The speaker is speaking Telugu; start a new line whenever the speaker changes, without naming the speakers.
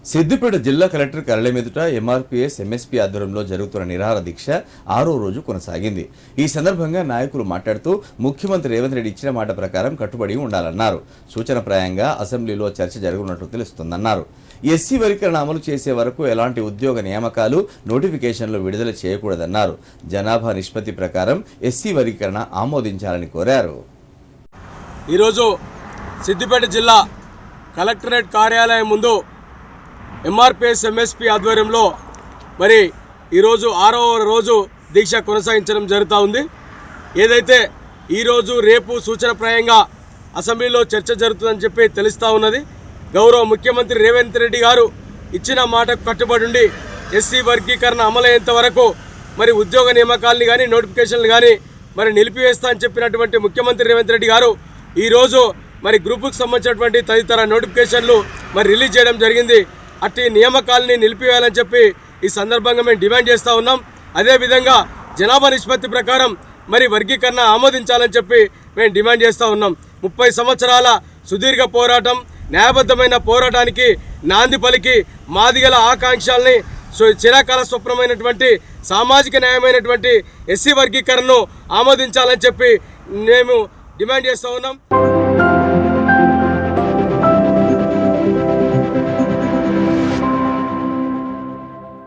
సిద్దిపేట జిల్లా కలెక్టర్ కార్యాలయం ఎదుట ఎంఆర్పీఎస్ ఎంఎస్పీ ఆధ్వర్యంలో జరుగుతున్న నిరాహార దీక్ష 6వ రోజు కొనసాగింది. ఈ సందర్భంగా నాయకులు మాట్లాడుతూ ముఖ్యమంత్రి రేవంత్ రెడ్డి ఇచ్చిన మాట ప్రకారం కట్టుబడి ఉండాలన్నారు. సూచనప్రాయంగా అసెంబ్లీలో చర్చ జరగనున్నట్లు తెలుస్తుందన్నారు. ఎస్సీ వర్గీకరణ అమలు చేసే వరకు ఎలాంటి ఉద్యోగ నియామకాలు నోటిఫికేషన్లు విడుదల చేయకూడదన్నారు. జనాభా నిష్పత్తి ప్రకారం ఎస్సీ వర్గీకరణ ఆమోదించాలని కోరారు.
ఈరోజు సిద్దిపేట జిల్లా కలెక్టరేట్ కార్యాలయం ముందు ఎంఆర్పీఎస్ ఎంఎస్పీ ఆధ్వర్యంలో మరి ఈరోజు 6వ రోజు దీక్ష కొనసాగించడం జరుగుతూ ఉంది. ఏదైతే ఈరోజు రేపు సూచనప్రాయంగా అసెంబ్లీలో చర్చ జరుగుతుందని చెప్పి తెలుస్తూ ఉన్నది. గౌరవ ముఖ్యమంత్రి రేవంత్ రెడ్డి గారు ఇచ్చిన మాటకు కట్టుబడి ఉండి ఎస్సీ వర్గీకరణ అమలయ్యేంత వరకు మరి ఉద్యోగ నియామకాలని కానీ నోటిఫికేషన్లు కానీ మరి నిలిపివేస్తా అని చెప్పినటువంటి ముఖ్యమంత్రి రేవంత్ రెడ్డి గారు ఈరోజు మరి గ్రూపుకు సంబంధించినటువంటి తదితర నోటిఫికేషన్లు మరి రిలీజ్ చేయడం జరిగింది. అట్టి నియామకాలని నిలిపివేయాలని చెప్పి ఈ సందర్భంగా మేము డిమాండ్ చేస్తూ ఉన్నాం. అదేవిధంగా జనాభా నిష్పత్తి ప్రకారం మరి వర్గీకరణ ఆమోదించాలని చెప్పి మేము డిమాండ్ చేస్తూ ఉన్నాం. 30 సంవత్సరాల సుదీర్ఘ పోరాటం, న్యాయబద్ధమైన పోరాటానికి నాంది పలికి మాదిగల ఆకాంక్షల్ని చిరకాల స్వప్నమైనటువంటి సామాజిక న్యాయమైనటువంటి ఎస్సీ వర్గీకరణను ఆమోదించాలని చెప్పి మేము డిమాండ్ చేస్తూ ఉన్నాం.